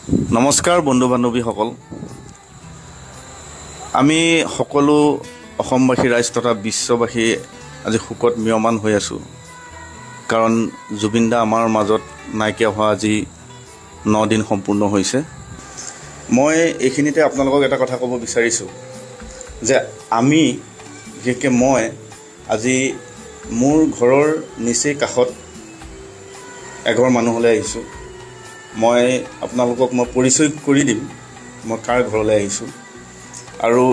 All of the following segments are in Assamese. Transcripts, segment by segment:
নমস্কাৰ বন্ধু বান্ধৱীসকল, আমি সকলো অসমবাসী ৰাইজ তথা বিশ্ববাসী আজি শোকত ম্ৰিয়মান হৈ আছোঁ। কাৰণ জুবিন দা আমাৰ মাজত নাইকিয়া হোৱা আজি 9 দিন সম্পূৰ্ণ হৈছে। মই এইখিনিতে আপোনালোকক এটা কথা ক'ব বিচাৰিছোঁ যে আমি বিশেষকৈ মই আজি মোৰ ঘৰৰ নিচেই কাষত এঘৰ মানুহলৈ আহিছোঁ। মই আপোনালোকক পৰিচয় কৰি দিম মই কাৰ ঘৰলৈ আহিছোঁ। আৰু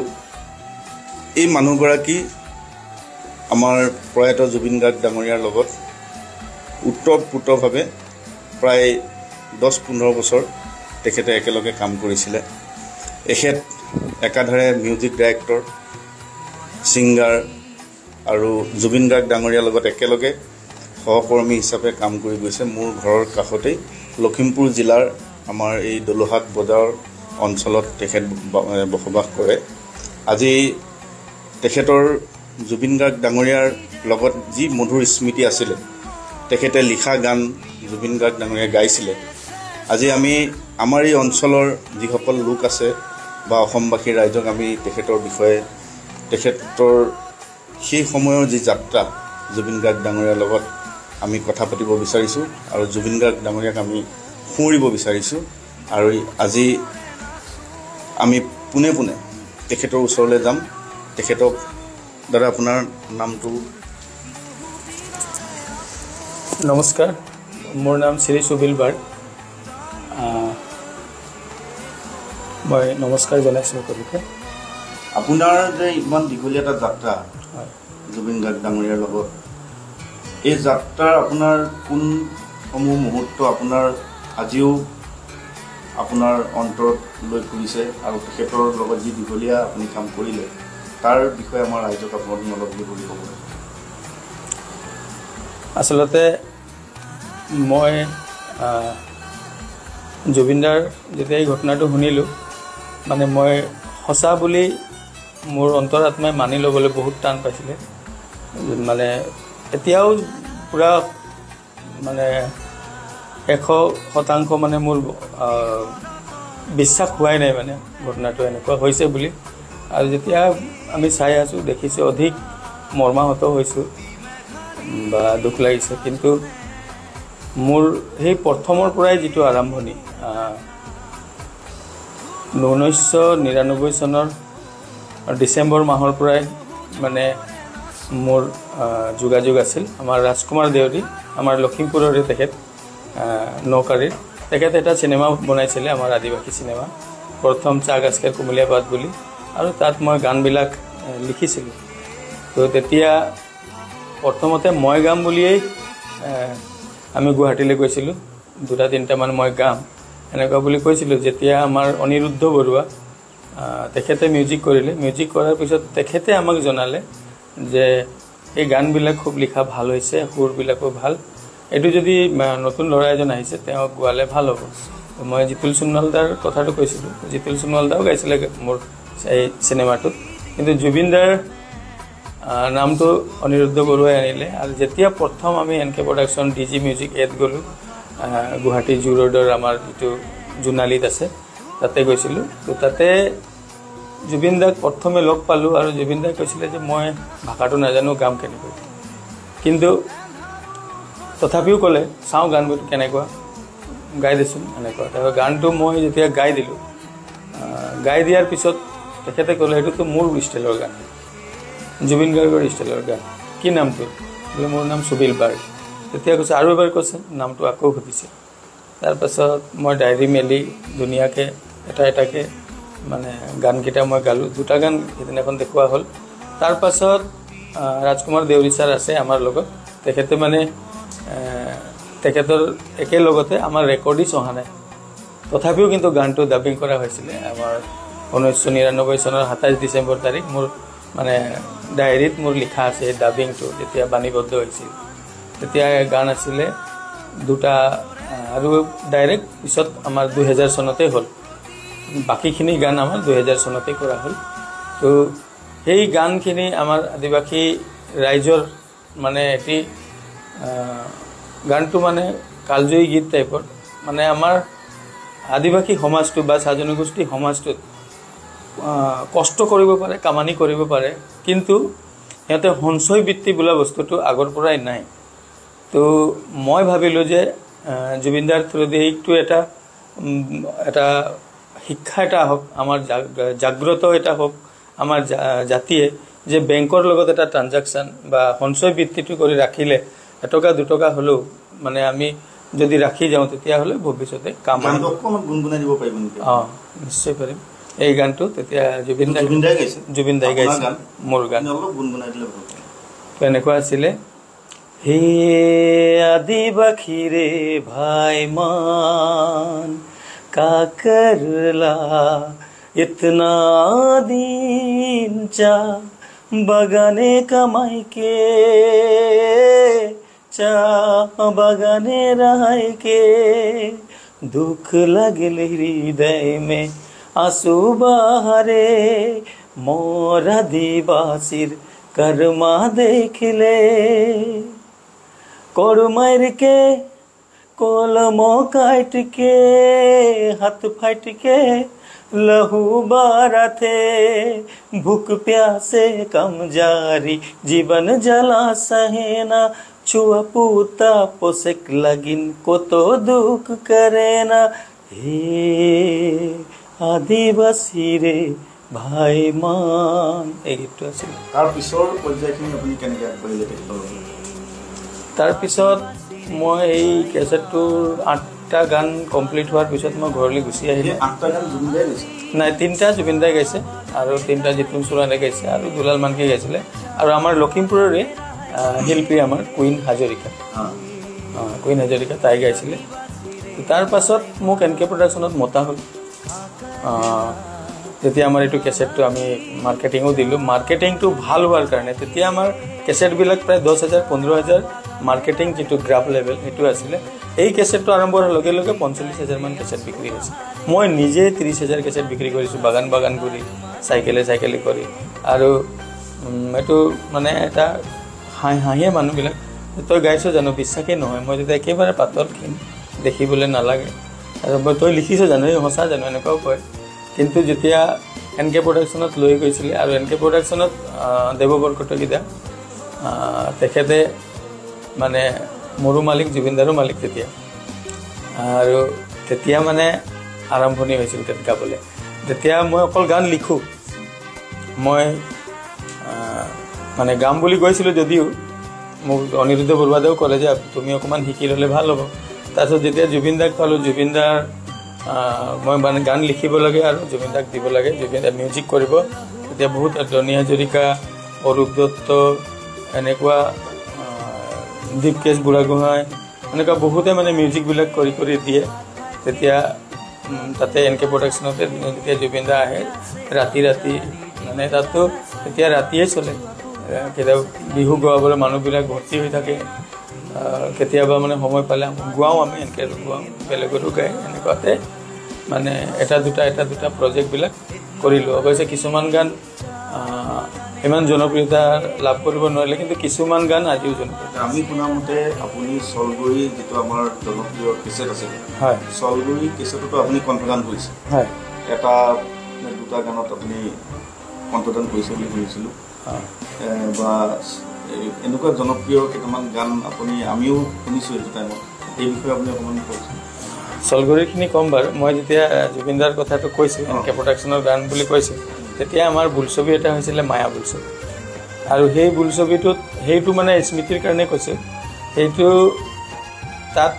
এই মানুহগৰাকী আমাৰ প্ৰয়াত জুবিন গাৰ্গ ডাঙৰীয়াৰ লগত ওতঃপ্ৰোতভাৱে প্ৰায় 10-15 বছৰ তেখেতে একেলগে কাম কৰিছিলে। এখেত একাধাৰে মিউজিক ডাইৰেক্টৰ, ছিংগাৰ আৰু জুবিন গাৰ্গ ডাঙৰীয়াৰ লগত একেলগে সহকৰ্মী হিচাপে কাম কৰি গৈছে। মোৰ ঘৰৰ কাষতেই লখিমপুৰ জিলাৰ আমাৰ এই দলহাট বজাৰ অঞ্চলত তেখেত বসবাস কৰে। আজি তেখেতৰ জুবিন গাৰ্গ ডাঙৰীয়াৰ লগত যি মধুৰ স্মৃতি আছিলে, তেখেতে লিখা গান জুবিন গাৰ্গ ডাঙৰীয়াই গাইছিলে। আজি আমি আমাৰ এই অঞ্চলৰ যিসকল লোক আছে বা অসমবাসী ৰাইজক আমি তেখেতৰ বিষয়ে, তেখেতৰ সেই সময়ৰ যি যাত্ৰা জুবিন গাৰ্গ ডাঙৰীয়াৰ লগত আমি কথা পাতিব বিচাৰিছোঁ আৰু জুবিন গাৰ্গ ডাঙৰীয়াক আমি সুঁৱৰিব বিচাৰিছোঁ। আৰু আজি আমি পোনে পোনে তেখেতৰ ওচৰলৈ যাম। তেখেতক দাদা আপোনাৰ নামটো? নমস্কাৰ, মোৰ নাম শ্ৰী সুবিল বাৰ্ড। মই নমস্কাৰ জনাইছোঁ সকলোকে। আপোনাৰ যে ইমান দীঘলীয়া এটা যাত্ৰা জুবিন গাৰ্গ ডাঙৰীয়াৰ লগত, এই যাত্ৰাৰ আপোনাৰ কোনসমূহ মুহূৰ্ত আপোনাৰ আজিও আপোনাৰ অন্তৰত লৈ ফুৰিছে আৰু তেখেতৰ লগত যি দীঘলীয়া আপুনি কাম কৰিলে তাৰ বিষয়ে আমাৰ ৰাইজক আপুনি অলপ বুলি ক'ব। আচলতে মই জুবিনদাৰ যেতিয়া এই ঘটনাটো শুনিলোঁ, মানে মই সঁচা বুলি মোৰ অন্তৰাত্মাই মানি ল'বলৈ বহুত টান পাইছিলে। মানে এতিয়াও পূৰা মানে 100% মানে মোৰ বিশ্বাস হোৱাই নাই মানে ঘটনাটো এনেকুৱা হৈছে বুলি। আৰু যেতিয়া আমি চাই আছোঁ, দেখিছোঁ, অধিক মৰ্মাহত হৈছোঁ বা দুখ লাগিছে। কিন্তু মোৰ সেই প্ৰথমৰ পৰাই যিটো আৰম্ভণি, 1999 চনৰ ডিচেম্বৰ মাহৰ পৰাই মানে মোৰ যোগাযোগ আছিল। আমাৰ ৰাজকুমাৰ দেউৰী, আমাৰ লখিমপুৰৰে তেখেত, নৌকাৰীৰ। তেখেতে এটা চিনেমা বনাইছিলে, আমাৰ আদিবাসী চিনেমা, প্ৰথম চাহ গাছকে কুমলীয়া পাত বুলি। আৰু তাত মই গানবিলাক লিখিছিলোঁ। তো তেতিয়া প্ৰথমতে মই গাম বুলিয়েই আমি গুৱাহাটীলৈ গৈছিলোঁ। 2-3টামান মই গাম এনেকুৱা বুলি কৈছিলোঁ। যেতিয়া আমাৰ অনিৰুদ্ধ বৰুৱা তেখেতে মিউজিক কৰিলে, মিউজিক কৰাৰ পিছত তেখেতে আমাক জনালে যে এই গানবিলাক খুব লিখা ভাল হৈছে, সুৰবিলাকো ভাল, এইটো যদি নতুন ল'ৰা এজন আহিছে তেওঁক গোৱালে ভাল হ'ব। মই জিতুল সোণোৱালদাৰ কথাটো কৈছিলোঁ। জিতুল সোণোৱালদাও গাইছিলে মোৰ এই চিনেমাটোত, কিন্তু জুবিনদাৰ নামটো অনিৰুদ্ধ বৰুৱাই আনিলে। আৰু যেতিয়া প্ৰথম আমি NK প্ৰডাকশ্যন DG মিউজিক এড গ'লোঁ, গুৱাহাটী জু ৰোডৰ আমাৰ যিটো জোনালীত আছে তাতে গৈছিলোঁ। তো তাতে জুবিন দাক প্ৰথমে লগ পালোঁ আৰু জুবিন দাই কৈছিলে যে মই ভাষাটো নাজানো, গাম কেনেকৈ। কিন্তু তথাপিও ক'লে চাওঁ গানবোৰ কেনেকুৱা, গাই দেচোন এনেকুৱা। তাৰপৰা গানটো মই যেতিয়া গাই দিলোঁ, গাই দিয়াৰ পিছত তেখেতে ক'লে সেইটোতো মোৰ ষ্টাইলৰ গান, জুবিন গাৰ্গৰ ষ্টাইলৰ গান, কি নামটো? বোলে মোৰ নাম সুবিল বাৰ্ড। তেতিয়া কৈছে আৰু এবাৰ কৈছে, নামটো আকৌ সুধিছে। তাৰপাছত মই ডায়েৰী মেলি ধুনীয়াকৈ এটাকৈ মানে গানকেইটা মই গালোঁ। 2টা গান সেইদিনাখন দেখুওৱা হ'ল। তাৰপাছত ৰাজকুমাৰ দেউৰী ছাৰ আছে আমাৰ লগত, তেখেতে মানে তেখেতৰ একেলগতে আমাৰ ৰেকৰ্ডিছ অহা নাই, তথাপিও কিন্তু গানটো ডাবিং কৰা হৈছিলে। আমাৰ 1999 চনৰ 27 ডিচেম্বৰ তাৰিখ মোৰ মানে ডায়েৰীত মোৰ লিখা আছে এই ডাবিংটো যেতিয়া বাণীবদ্ধ হৈছিল। তেতিয়া গান আছিলে 2টা আৰু ডাইৰেক্ট পিছত আমাৰ 2000 চনতে হ'ল। বাকীখিনি গান আমাৰ 2000 চনতে কৰা হ'ল। তো সেই গানখিনি আমাৰ আদিবাসী ৰাইজৰ মানে এটি গানটো মানে কালজয়ী গীত টাইপৰ, মানে আমাৰ আদিবাসী সমাজটো বা চাহ জনগোষ্ঠী সমাজটোত কষ্ট কৰিব পাৰে, কামানি কৰিব পাৰে, কিন্তু সিহঁতে সঞ্চয় বৃত্তি বোলা বস্তুটো আগৰ পৰাই নাই। তো মই ভাবিলোঁ যে জুবিনদাৰ থ্ৰুদি এইটো এটা শিক্ষা এটা হওক, আমাৰ জাগ্ৰত এটা হওক আমাৰ জাতিয়ে, যে বেংকৰ লগত এটা ট্ৰানজাকশ্যন বা সঞ্চয় বৃত্তিটো কৰি ৰাখিলে এটকা দুটকা হ'লেও মানে আমি যদি ৰাখি যাওঁ তেতিয়াহ'লে ভৱিষ্যতে কাম গুণগুণাই দিব পাৰিব নেকি? নিশ্চয় পাৰিম। এই গানটো তেতিয়া জুবিন দাই গাইছে, মোৰ গান। তো এনেকুৱা আছিলে, হে আদিবাসীৰে ভাই মান কা কৰলা ইতনা দিন চা বাগানে কামাইকে চা বাগানে रहाइके दुख लगल हृदय में आंसू बहारे मोर आदिवासीर कर्मा देखले कोड़ मार के कलम काट के हाथ फाट के लहू बाराथे भूख प्यासे कम जारी जीवन जला सहेना छुआ पूता पोसेक লাগিন কত দুঃখ করে না হে আদিবাসী রে ভাই মান। এই গীতটো আছিল। তাৰ পিছৰ পৰ্যায়খিনি আপুনি কেনেকৈ আগবাঢ়িলে? তাৰপিছত মই এই কেছেটটোৰ 8টা গান কমপ্লিট হোৱাৰ পিছত মই ঘৰলৈ গুচি আহিলোঁ। 8টা গান জুবিন দাই গাইছে? নাই, 3টা জুবিন দাই গাইছে আৰু 3টা জিতুন চোৰানে গাইছে আৰু দুলাল মানকে গাইছিলে, আৰু আমাৰ লখিমপুৰৰে শিল্পী আমাৰ কুইন হাজৰিকা তাই গাইছিলে। তাৰ পাছত মোক এন কে প্ৰডাকশ্যনত মতা হ'ল। তেতিয়া আমাৰ এইটো কেছেটটো আমি মাৰ্কেটিঙো দিলোঁ। মাৰ্কেটিংটো ভাল হোৱাৰ কাৰণে তেতিয়া আমাৰ কেছেটবিলাক প্ৰায় 10,000 15,000 মাৰ্কেটিং যিটো গ্ৰাফ লেভেল সেইটো আছিলে। এই কেছেটটো আৰম্ভ হোৱাৰ লগে লগে 45,000 মান কেছেট বিক্ৰী হৈছে। মই নিজে 30,000 কেছেট বিক্ৰী কৰিছোঁ, বাগান কৰি চাইকেলে কৰি। আৰু এইটো মানে এটা হাঁহিয়ে মানুহবিলাক, তই গাইছ জানো? বিশ্বাসেই নহয়। মই তেতিয়া একেবাৰে পাতলখিনি দেখিবলৈ নালাগে, আৰু তই লিখিছ জানো? এই সঁচা জানো? এনেকুৱাও কয়। কিন্তু যেতিয়া এন কে প্ৰডাকশ্যনত লৈ গৈছিলে, আৰু এন কে প্ৰডাকশ্যনত দেৱ বৰকটকীদা তেখেতে মানে মোৰো মালিক, জুবিনদাৰো মালিক তেতিয়া। আৰু তেতিয়া মানে আৰম্ভণি হৈছিল তাত গাবলৈ। তেতিয়া মই অকল গান লিখোঁ, মই মানে গাম বুলি কৈছিলোঁ যদিও মোক অনিৰুদ্ধ বৰুৱাদেও ক'লে যে তুমি অকণমান শিকি ল'লে ভাল হ'ব। তাৰপিছত যেতিয়া জুবিন দাক পালোঁ, জুবিনদাৰ মই মানে গান লিখিব লাগে আৰু জুবিন দাক দিব লাগে, জুবিন দা মিউজিক কৰিব। তেতিয়া বহুত ধনী হাজৰিকা, অৰূপ দত্ত, এনেকুৱা দীপকেশ বুঢ়াগোহাঁই, এনেকুৱা বহুতে মানে মিউজিকবিলাক কৰি দিয়ে। তেতিয়া তাতে এন কে প্ৰডাকশ্যনতে যেতিয়া জুবিন দা আহে ৰাতি মানে তাততো তেতিয়া ৰাতিয়ে চলে। কেতিয়াবা বিহু গোৱাবলৈ মানুহবিলাক ভৰ্তি হৈ থাকে, কেতিয়াবা মানে সময় পালে গোৱাওঁ, আমি এনেকৈ গোৱাওঁ, বেলেগতো গায়। এনেকুৱাতে মানে এটা দুটা প্ৰজেক্টবিলাক কৰিলোঁ। অৱশ্যে কিছুমান গান ইমান জনপ্ৰিয়তা লাভ কৰিব নোৱাৰিলে, কিন্তু কিছুমান গান আজিও জনপ্ৰিয়তা। আমি শুনামতে আপুনি চলগুৰি যিটো আমাৰ জনপ্ৰিয় কেছেট আছিল, হয়, চলগুৰি কেছেটতো আপুনি কণ্ঠদান কৰিছে। হয়, এটা দুটা গানত আপুনি কণ্ঠদান কৰিছে বুলি শুনিছিলোঁ। বা এনেকুৱা জনপ্ৰিয় কেইটামান গান আপুনি আমিও শুনিছোঁ এইটো টাইমত, এই বিষয়ে আপুনি অকণমান কৈছে? চলগুৰিখিনি ক'ম বাৰু। মই যেতিয়া জুবিনদাৰ কথাটো কৈছোঁ, এন কে প্ৰডাকশ্যনৰ গান বুলি কৈছোঁ, তেতিয়া আমাৰ বোলছবি এটা হৈছিলে মায়া বোলছবি। আৰু সেই বোলছবিটোত সেইটো মানে স্মৃতিৰ কাৰণে কৈছোঁ, সেইটো তাত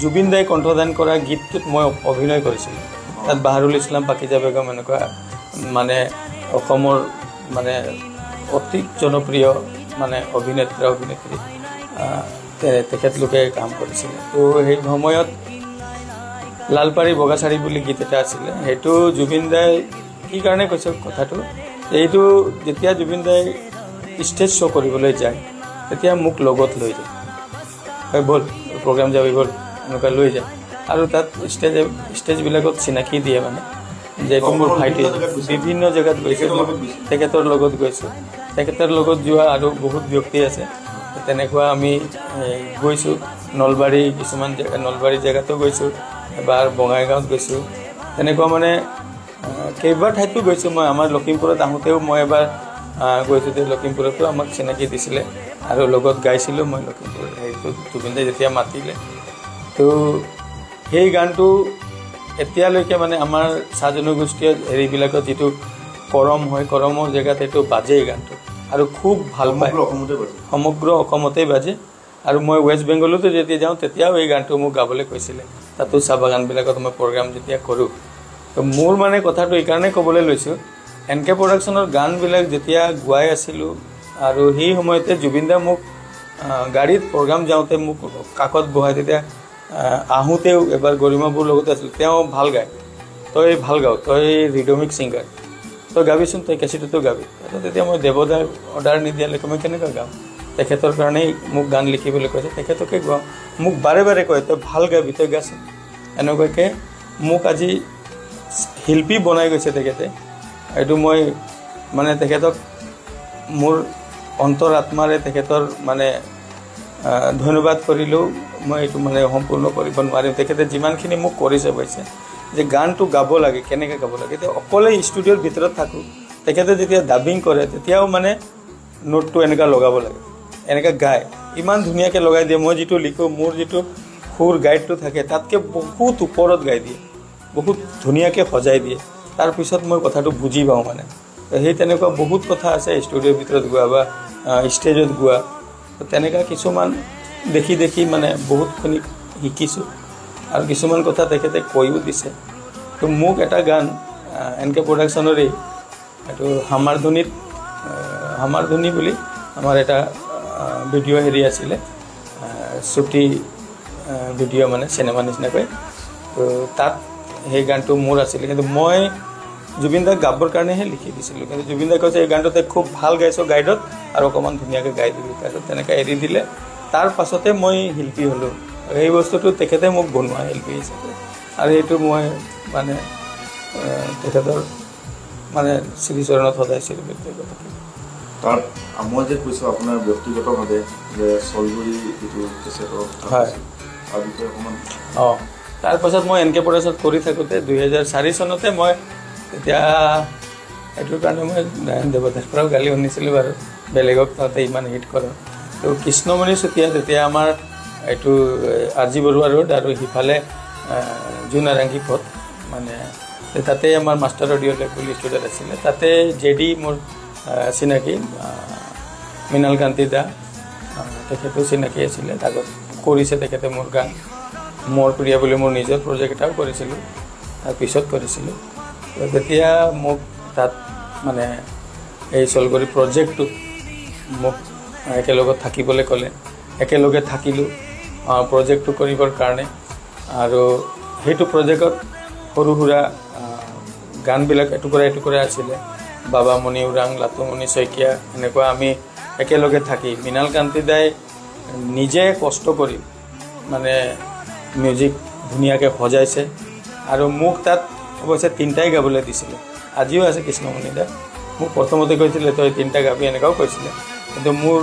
জুবিন দাই কণ্ঠদান কৰা গীতটোত মই অভিনয় কৰিছিলোঁ। তাত বাহাৰুল ইছলাম, পাকিজা বেগম, এনেকুৱা মানে অসমৰ মানে অতি জনপ্ৰিয় মানে অভিনেত্ৰী তেখেতলোকে কাম কৰিছিলে। তো সেই সময়ত লালপাৰী বগাচাৰী বুলি গীত এটা আছিলে, সেইটো জুবিন দাই কি কাৰণে কৈছে কথাটো, এইটো যেতিয়া জুবিন দাই ষ্টেজ শ্ব' কৰিবলৈ যায় তেতিয়া মোক লগত লৈ যায়, ব'ল প্ৰগ্ৰাম যাবি ব'ল, এনেকুৱা লৈ যায়। আৰু তাত ষ্টেজবিলাকত চিনাকি দিয়ে মানে যে এইটো মোৰ ভাইটি, বিভিন্ন জেগাত গৈছে, তেখেতৰ লগত গৈছোঁ। তেখেতৰ লগত যোৱা আৰু বহুত ব্যক্তি আছে, তেনেকুৱা আমি গৈছোঁ। নলবাৰী কিছুমান জেগা নলবাৰী জেগাতো গৈছোঁ, এবাৰ বঙাইগাঁৱত গৈছোঁ, তেনেকুৱা মানে কেইবা ঠাইতো গৈছোঁ মই। আমাৰ লখিমপুৰত আহোঁতেও মই এবাৰ গৈছোঁ, লখিমপুৰতো আমাক চিনাকি দিছিলে আৰু লগত গাইছিলোঁ মই লখিমপুৰ সেইটো জুবিন দাই যেতিয়া মাতিলে। তো সেই গানটো এতিয়ালৈকে মানে আমাৰ চাহ জনগোষ্ঠীয় হেৰিবিলাকত যিটো কৰম হয়, কৰমৰ জেগাত সেইটো বাজে এই গানটো আৰু খুব ভাল পায়, সমগ্ৰ অসমতেই বাজে। আৰু মই ৱেষ্ট বেংগলতো যেতিয়া যাওঁ তেতিয়াও এই গানটো মোক গাবলৈ কৈছিলে, তাতো চাহ বাগানবিলাকত মই প্ৰগ্ৰাম যেতিয়া কৰোঁ। তো মোৰ মানে কথাটো এইকাৰণে ক'বলৈ লৈছোঁ, NK প্ৰডাকশ্যনৰ গানবিলাক যেতিয়া গোৱাই আছিলোঁ আৰু সেই সময়তে জুবিন দা মোক গাড়ীত প্ৰগ্ৰাম যাওঁতে মোক কাষত বহাই, তেতিয়া আহোঁতেও এবাৰ গৰিমাবোৰ লগতে আছিল, তেওঁ ভাল গায়, তই ভাল গাৱ, তই ৰিডমিক ছিংগাৰ, তই গাবিচোন, তই কেছেটতো গাবি। তেতিয়া মই দেৱদাৰ অৰ্ডাৰ নিদিয়ালৈকে মই কেনেকৈ গাম, তেখেতৰ কাৰণেই মোক গান লিখিবলৈ কৈছে, তেখেতকে গাওঁ। মোক বাৰে বাৰে কয় তই ভাল গাবি, তই গাচোন। এনেকুৱাকৈ মোক আজি শিল্পী বনাই গৈছে তেখেতে। এইটো মই মানে তেখেতক মোৰ অন্তৰ আত্মাৰে তেখেতৰ মানে ধন্যবাদ কৰিলেও মই এইটো মানে সম্পূৰ্ণ কৰিব নোৱাৰিম। তেখেতে যিমানখিনি মোক কৰিছে পাইছে যে গানটো গাব লাগে, কেনেকৈ গাব লাগে। এতিয়া অকলে ষ্টুডিঅ'ৰ ভিতৰত থাকোঁ, তেখেতে যেতিয়া ডাবিং কৰে তেতিয়াও মানে নোটটো এনেকুৱা লগাব লাগে, এনেকৈ গায়, ইমান ধুনীয়াকৈ লগাই দিয়ে। মই যিটো লিখোঁ, মোৰ যিটো সুৰ গাইডটো থাকে তাতকৈ বহুত ওপৰত গাই দিয়ে, বহুত ধুনীয়াকৈ সজাই দিয়ে। তাৰপিছত মই কথাটো বুজি পাওঁ মানে। সেই তেনেকুৱা বহুত কথা আছে ষ্টুডিঅ'ৰ ভিতৰত গোৱা বা ষ্টেজত গোৱা। তেনেকুৱা কিছুমান দেখি দেখি মানে বহুতখিনি শিকিছোঁ আৰু কিছুমান কথা তেখেতে কৈও দিছে। তো মোক এটা গান NK প্ৰডাকশ্যনৰেই, এইটো হামাৰধুনী বুলি আমাৰ এটা ভিডিঅ' হেৰি আছিলে, ছুটি ভিডিঅ' মানে চিনেমা নিচিনাকৈ। তো তাত সেই গানটো মোৰ আছিলে, কিন্তু মই জুবিন দাক গাবৰ কাৰণেহে লিখি দিছিলোঁ। কিন্তু জুবিন দাই কৈছে এই গানটো তই খুব ভাল গাইছ গাইডত, আৰু অকণমান ধুনীয়াকৈ গাই দিবি। তাৰপিছত তেনেকৈ এৰি দিলে, তাৰ পাছতে মই শিল্পী হ'লোঁ। সেই বস্তুটো তেখেতে মোক বনোৱা শিল্পী হিচাপে, আৰু সেইটো মই মানে তেখেতৰ মানে শ্ৰীচৰণত সদাইছিলোঁ ব্যক্তিগত। তাত মই যে কৈছোঁ আপোনাৰ ব্যক্তিগতভাৱে যে চলগুৰি যিটো কেছেটৰ হয়, তাৰ বিষয়ে অকণমান। তাৰপাছত মই NK প্ৰডাকশ্যন কৰি থাকোঁতে 2004 চনতে মই তেতিয়া এইটোৰ কাৰণে মই দেৱদাৰ পৰাও গালি শুনিছিলোঁ বাৰু, বেলেগক তাতে ইমান হিট কৰা। তো কৃষ্ণমণি চুতীয়া তেতিয়া আমাৰ এইটো RG বৰুৱা ৰোড আৰু সিফালে জুনাৰাংগী পথ, মানে তাতে আমাৰ মাষ্টাৰ অডিঅ' লেব বুলি ষ্টুডিঅ'ত আছিলে। তাতে JD মোৰ চিনাকি, মৃণাল কান্তি দা, তেখেতো চিনাকি আছিলে। আগত কৰিছে তেখেতে মোৰ গান, মোৰ প্ৰিয়া বুলি মোৰ নিজৰ প্ৰজেক্ট এটাও কৰিছিলোঁ, তাৰপিছত কৰিছিলোঁ। তেতিয়া মোক তাত মানে এই চলগুৰি প্ৰজেক্টটোত মোক একেলগত থাকিবলৈ ক'লে, একেলগে থাকিলোঁ প্ৰজেক্টটো কৰিবৰ কাৰণে। আৰু সেইটো প্ৰজেক্টত সৰু সুৰা গানবিলাক এটুকুৰা আছিলে, বাবামণি ওৰাং, লাটুমণি শইকীয়া, এনেকুৱা আমি একেলগে থাকি মৃণাল কান্তি দাই নিজে কষ্ট কৰি মানে মিউজিক ধুনীয়াকৈ সজাইছে। আৰু মোক তাত অৱশ্যে 3টাই গাবলৈ দিছিলে, আজিও আছে কৃষ্ণমণি দা। মোক প্ৰথমতে কৈছিলে তই 3টা গাবি, এনেকুৱাও কৈছিলে, কিন্তু মোৰ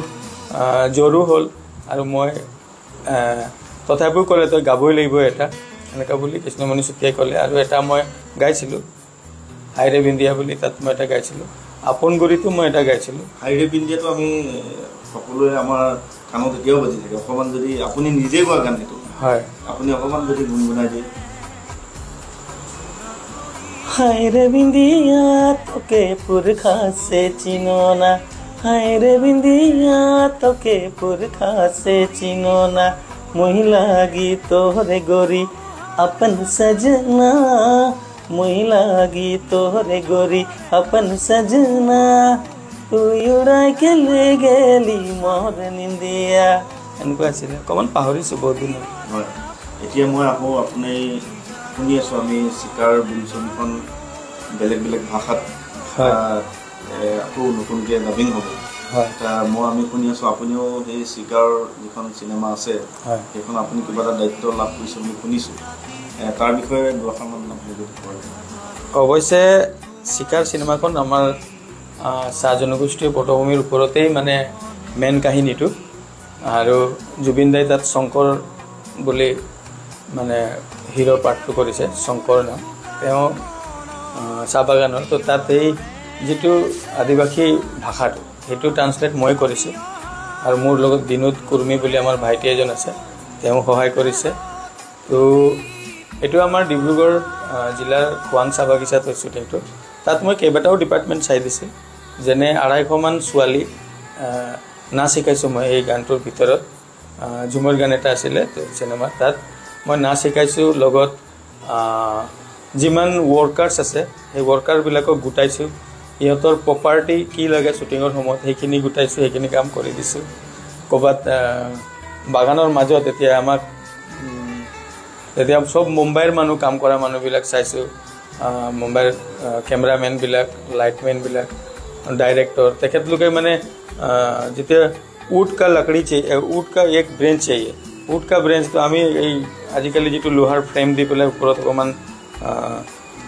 জ্বৰো হ'ল আৰু মই তথাপিও ক'লে তই গাবই লাগিব এটা, এনেকুৱা বুলি কৃষ্ণমণি চুতীয়াই ক'লে। আৰু এটা মই গাইছিলোঁ, হাইৰে বিন্দিয়া বুলি, তাত মই এটা গাইছিলোঁ। আপোন গুৰিটো মই এটা গাইছিলোঁ। হাইৰে বিন্দিয়াটো আমি সকলোৱে আমাৰ কাণত এতিয়াও বাজি থাকে। অকণমান যদি আপুনি নিজে গোৱা গান সেইটো, হয়, আপুনি অকণমান যদি গুণগুণাই দিয়ে। হাইরে বিন্দিয়া তোকে পুরখা সে চিনো না, হাইরে বিন্দিয়া তোকে পুরখা সে চিনো না, মহিলাগি তোরে গোরি अपन सजना, মহিলাগি তোরে গোরি अपन सजना, তুই উড়াই के ले गेली मोर निंदिया। এনেকুৱা আছিলে, অকণমান পাহৰিছোঁ বহুত দিন। হয়, এতিয়া মই আকৌ আপুনি শুনি আছোঁ আমি চিকাৰ বুলি ছবিখন বেলেগ বেলেগ ভাষাত আকৌ নতুনকৈ ডাবিং হ'ব। হয়, মই আমি শুনি আছোঁ আপুনিও সেই চিকাৰ যিখন চিনেমা আছে সেইখন আপুনি কিবা এটা দায়িত্ব লাভ কৰিছে বুলি শুনিছোঁ। তাৰ বিষয়ে দুআষাৰমান আপুনি যদি কয়। অৱশ্যে চিকাৰ চিনেমাখন আমাৰ চাহ জনগোষ্ঠীয় পটভূমিৰ ওপৰতেই মানে মেইন কাহিনীটো। আৰু জুবিন দাই তাত শংকৰ বুলি মানে হিৰো পাৰ্টটো কৰিছে শংকৰ নাম তেওঁ চাহ বাগানৰ তো তাত এই যিটো আদিবাসী ভাষাটো সেইটো ট্ৰান্সলেট মই কৰিছোঁ আৰু মোৰ লগত বিনোদ কুৰ্মী বুলি আমাৰ ভাইটি এজন আছে তেওঁ সহায় কৰিছে তো এইটো আমাৰ ডিব্ৰুগড় জিলাৰ খোৱাং চাহ বাগিচাত হৈছোঁ সেইটো তাত মই কেইবাটাও ডিপাৰ্টমেণ্ট চাই দিছোঁ যেনে 250মান ছোৱালী নাচ শিকাইছোঁ মই এই গানটোৰ ভিতৰত ঝুমৰ গান এটা আছিলে চিনেমাত তাত মই নাচ শিকাইছোঁ লগত যিমান ৱৰ্কাৰ্ছ আছে সেই ৱৰ্কাৰবিলাকক গোটাইছোঁ ইহঁতৰ প্ৰপাৰ্টি কি লাগে শ্বুটিঙৰ সময়ত সেইখিনি গোটাইছোঁ সেইখিনি কাম কৰি দিছোঁ ক'ৰবাত বাগানৰ মাজত এতিয়া আমাক এতিয়া চব মুম্বাইৰ মানুহ কাম কৰা মানুহবিলাক চাইছোঁ মুম্বাইৰ কেমেৰামেনবিলাক লাইটমেনবিলাক ডাইৰেক্টৰ তেখেতলোকে মানে যেতিয়া উড কা লকড়ি चाहिए উড কা এক ব্ৰেঞ্চ चाहिए উড কা ব্ৰেঞ্চটো আমি এই আজিকালি যিটো লোহাৰ ফ্ৰেম দি পেলাই ওপৰত অকণমান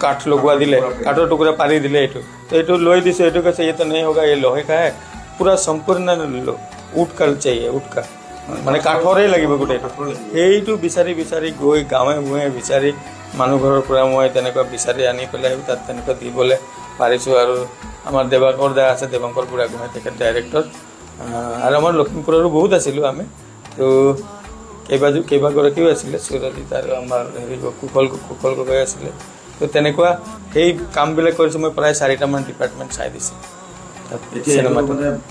কাঠ লগোৱা দিলে কাঠৰ টুকুৰা পাৰি দিলে এইটো লৈ দিছোঁ এইটো কৈছে এইটো নেই হোগা এই লোহে কা হে পুৰা সম্পূৰ্ণ উড কা चाहिए উড কা মানে কাঠৰে লাগিব গোটেইটো সেইটো বিচাৰি বিচাৰি গৈ গাঁৱে ভূঞে বিচাৰি মানুহ ঘৰৰ পৰা মই তেনেকুৱা বিচাৰি আনি পেলাই তাত তেনেকুৱা দিবলৈ পাৰিছোঁ আৰু আমাৰ দেৱাংকৰ দা আছে দেৱাংকৰ বুঢ়াগোহাঁই তেখেত ডাইৰেক্টৰ আৰু আমাৰ লখিমপুৰৰো বহুত আছিলোঁ আমি তো কেইবাগৰাকীও আছিলে সুৰজিত আৰু আমাৰ হেৰি কুশল গগৈ আছিলে তো তেনেকুৱা সেই কামবিলাক কৰিছোঁ মই প্ৰায় 4টামান ডিপাৰ্টমেণ্ট চাই দিছোঁ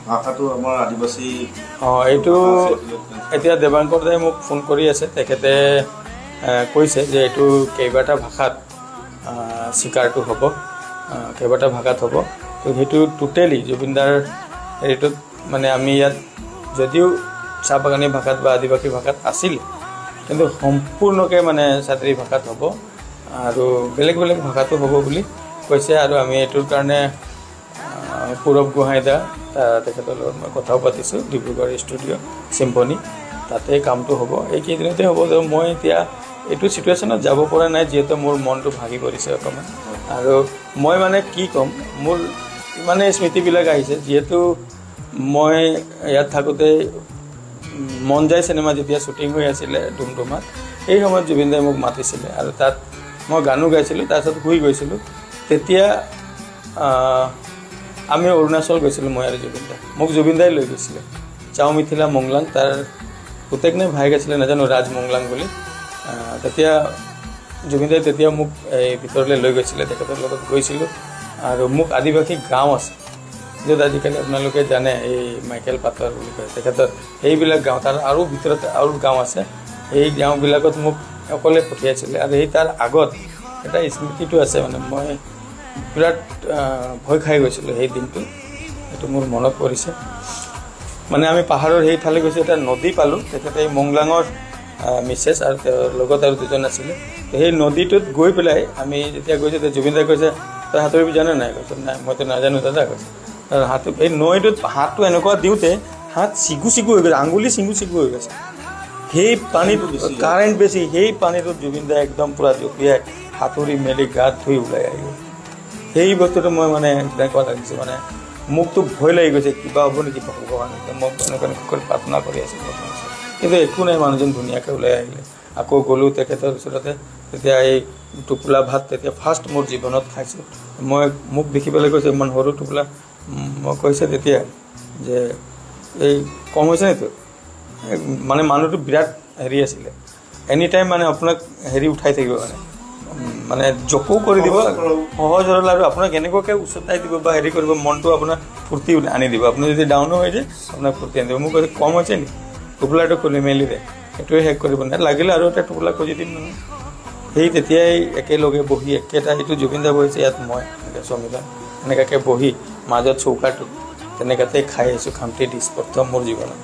ভাষাটো আমাৰ আদিবাসী এইটো এতিয়া দেৱাংকৰ দাই মোক ফোন কৰি আছে তেখেতে কৈছে যে এইটো কেইবাটা ভাষাত স্বীকাৰটো হ'ব কেইবাটা ভাষাত হ'ব তো সেইটো টোটেলি জুবিনদাৰ হেৰিটোত মানে আমি ইয়াত যদিও চাহ বাগানী ভাষাত বা আদিবাসী ভাষাত আছিল কিন্তু সম্পূৰ্ণকৈ মানে ছাত্ৰী ভাষাত হ'ব আৰু বেলেগ বেলেগ ভাষাটো হ'ব বুলি কৈছে আৰু আমি এইটোৰ কাৰণে পূৰৱ গোহাঁই দা তেখেতৰ লগত মই কথাও পাতিছোঁ ডিব্ৰুগড় ষ্টুডিঅ' চিম্ফনি তাতে কামটো হ'ব এইকেইদিনতে হ'ব মই এতিয়া এইটো চিটুৱেশ্যনত যাব পৰা নাই যিহেতু মোৰ মনটো ভাগি পৰিছে অকণমান আৰু মই মানে কি ক'ম মোৰ ইমানে স্মৃতিবিলাক আহিছে যিহেতু মই ইয়াত থাকোঁতে মন যায় চিনেমা যেতিয়া শ্বুটিং হৈ আছিলে ডুমডুমাত এই সময়ত জুবিন দাই মোক মাতিছিলে আৰু তাত মই গানো গাইছিলোঁ তাৰপিছত শুই গৈছিলোঁ তেতিয়া আমি অৰুণাচল গৈছিলোঁ মই আৰু জুবিন দাই মোক জুবিন দাই লৈ গৈছিলে চাও মিথিলা মংলাং তাৰ পুতেক নে ভাইক আছিলে নাজানো ৰাজ মংলাং বুলি তেতিয়া জুবিন দাই তেতিয়া মোক এই ভিতৰলৈ লৈ গৈছিলে তেখেতৰ লগত গৈছিলোঁ আৰু মোক আদিবাসী গাঁও আছে য'ত আজিকালি আপোনালোকে জানে এই মাইকেল পাটৰ বুলি কয় তেখেতৰ সেইবিলাক গাঁও তাৰ আৰু ভিতৰত আৰু গাঁও আছে সেই গাঁওবিলাকত মোক অকলে পঠিয়াইছিলে আৰু সেই তাৰ আগত এটা স্মৃতিটো আছে মানে মই বিৰাট ভয় খাই গৈছিলোঁ সেই দিনটো এইটো মোৰ মনত পৰিছে মানে আমি পাহাৰৰ সেইফালে গৈছোঁ এটা নদী পালোঁ তেখেতে এই মংলাঙৰ মিছেছ আৰু তেওঁৰ লগত আৰু দুজন আছিলে সেই নদীটোত গৈ পেলাই আমি যেতিয়া গৈছোঁ তেতিয়া জুবিন দাই কৈছে তই সাঁতুৰিব জানো নাই কৈছোঁ নাই মইতো নাজানো দাদা কৈছে হাতটো এই নৈটোত হাতটো এনেকুৱা দিওঁতে হাত চিগু হৈ গৈছে আঙুলি চিগু হৈ গৈছে সেই পানীটো কাৰেণ্ট বেছি সেই পানীটোত জুবিন দাই একদম পূৰা জঁপিয়াই সাঁতুৰি মেলি গাত ধুই ওলাই আহিব সেই বস্তুটো মই মানে তেনেকুৱা লাগিছে মানে মোকতো ভয় লাগি গৈছে কিবা হ'ব নেকি ভগৱান মই এনেকুৱা প্ৰাৰ্থনা কৰি আছিলোঁ কিন্তু একো নাই মানুহজন ধুনীয়াকৈ ওলাই আহিলে আকৌ গ'লোঁ তেখেতৰ ওচৰতে তেতিয়া এই টোপোলা ভাত তেতিয়া ফাৰ্ষ্ট মোৰ জীৱনত খাইছোঁ মই মোক দেখি পেলাই কৈছে ইমান সৰু টোপোলা মই কৈছে তেতিয়া যে এই কম হৈছে নি তোৰ মানে মানুহটো বিৰাট হেৰি আছিলে এনি টাইম মানে আপোনাক হেৰি উঠাই থাকিব মানে জপো কৰি দিব সহজ সৰল আৰু আপোনাক এনেকুৱাকৈ উচতাই দিব বা হেৰি কৰিব মনটো আপোনাৰ ফূৰ্তি আনি দিব আপুনি যদি ডাউনো হৈ যায় আপোনাক ফূৰ্তি আনি দিব মোক কৈছে কম হৈছে নি টোপোলাটো খুলি মেলি দে সেইটোৱে শেষ কৰিব নাই লাগিলে আৰু এটা টোপোলা খুজি দিম নহয় সেই তেতিয়াই একেলগে বহি একেটা এইটো জুবিন দা বহিছে ইয়াত মই এনেকৈ চমিলা এনেকুৱাকৈ বহি মাজত চৌকাটো তেনেকুৱাতে খাই আহিছোঁ খামটি ডিছ প্ৰথম মোৰ জীৱনত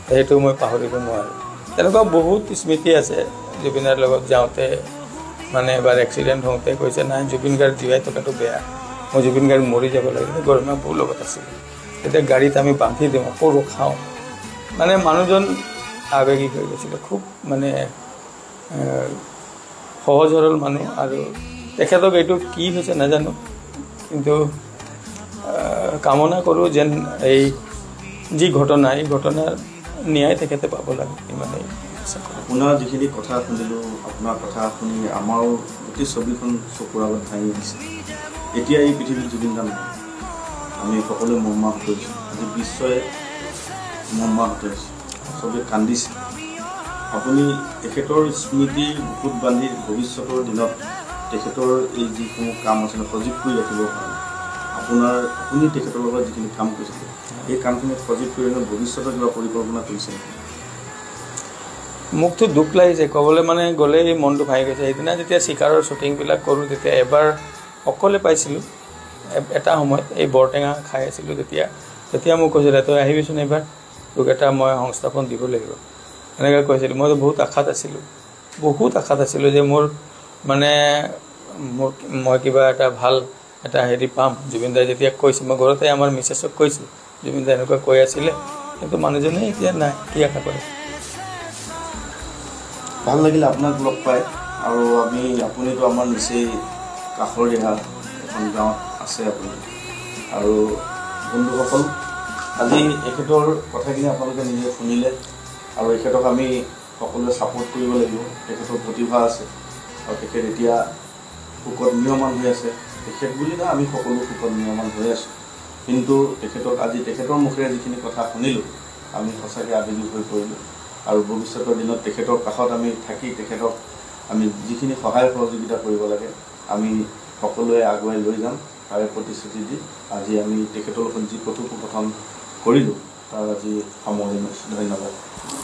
সেইটো মই পাহৰিব নোৱাৰোঁ তেনেকুৱা বহুত স্মৃতি আছে জুবিনাৰ লগত যাওঁতে মানে এবাৰ এক্সিডেণ্ট হওঁতে কৈছে নাই জুবিন গাৰ্গ জীয়াই থকাটো বেয়া মই জুবিন গাৰ্গ মৰি যাব লাগিলে গৰমা বৌ লগত আছিলোঁ তেতিয়া গাড়ীত আমি বান্ধি দিওঁ আকৌ ৰখাওঁ মানে মানুহজন আৱেগিক হৈ গৈছিলে খুব মানে সহজ সৰল মানুহ আৰু তেখেতক এইটো কি হৈছে নাজানো কিন্তু কামনা কৰোঁ যেন এই যি ঘটনা এই ঘটনাৰ ন্যায় তেখেতে পাব লাগে ইমানেই আশা কৰোঁ। আপোনাৰ যিখিনি কথা শুনিলোঁ, আপোনাৰ কথা শুনি আমাৰো গোটেই ছবিখন চকুৰ আগত ভাঙি দিছে। এতিয়া এই পৃথিৱীত জুবিন দা নাই, আমি সকলোৱে মৰ্মাহত হৈছোঁ। আজি বিশ্বই মৰ্মাহত হৈছে, চবেই কান্দিছে। আপুনি তেখেতৰ স্মৃতি বুকুত বান্ধি ভৱিষ্যতৰ দিনত তেখেতৰ এই যিসমূহ কাম আছিলে সজীৱ কৰি ৰাখিব পাৰে। আপুনি তেখেতৰ লগত যিখিনি কাম কৰিছিলে এই কামখিনি সজীৱ কৰি ৰাখিব ভৱিষ্যতৰ কিবা পৰিকল্পনা কৰিছে? মোকতো দুখ লাগিছে, ক'বলৈ মানে গ'লেই মনটো ভাঙি গৈছে। সেইদিনা যেতিয়া চিকাৰৰ শ্বুটিংবিলাক কৰোঁ তেতিয়া এবাৰ অকলে পাইছিলোঁ, এটা সময়ত এই বৰটেঙা খাই আছিলোঁ। তেতিয়া মোক কৈছিলে, তই আহিবিচোন এইবাৰ, তোক এটা মই সংস্থাপন দিব লাগিব, এনেকৈ কৈছিলোঁ। মইতো বহুত আশাত আছিলোঁ যে মই কিবা এটা ভাল এটা হেৰি পাম। জুবিন দাই যেতিয়া কৈছে, মই ঘৰতে আমাৰ মিছেছক কৈছোঁ, জুবিন দাই এনেকুৱা কৈ আছিলে, কিন্তু মানুহজনে এতিয়া নাই, কি আশা কৰে। ভাল লাগিলে আপোনাক লগ পাই। আৰু আপুনিতো আমাৰ নিচেই কাষৰ ৰেহা, এখন গাঁৱত আছে আপুনি। আৰু বন্ধুসকল, আজি এখেতৰ কথাখিনি আপোনালোকে নিজে শুনিলে। আৰু এখেতক আমি সকলোৱে ছাপোৰ্ট কৰিব লাগিব। তেখেতৰ প্ৰতিভা আছে আৰু তেখেত এতিয়া সুখত নিয়মান হৈ আছে। তেখেত বুলি নহয়, আমি সকলো সুখত নিয়মান হৈ আছোঁ। কিন্তু তেখেতৰ মুখেৰে যিখিনি কথা শুনিলোঁ, আমি সঁচাকৈ আবেগিক হৈ পৰিলোঁ। আৰু ভৱিষ্যতৰ দিনত তেখেতৰ কাষত আমি থাকি তেখেতক আমি যিখিনি সহায় সহযোগিতা কৰিব লাগে আমি সকলোৱে আগুৱাই লৈ যাম, তাৰে প্ৰতিশ্ৰুতি দি আজি আমি তেখেতৰ লগত যি কথোপকথন কৰিলোঁ তাৰ আজি সামৰণি মাৰিছোঁ। ধন্যবাদ।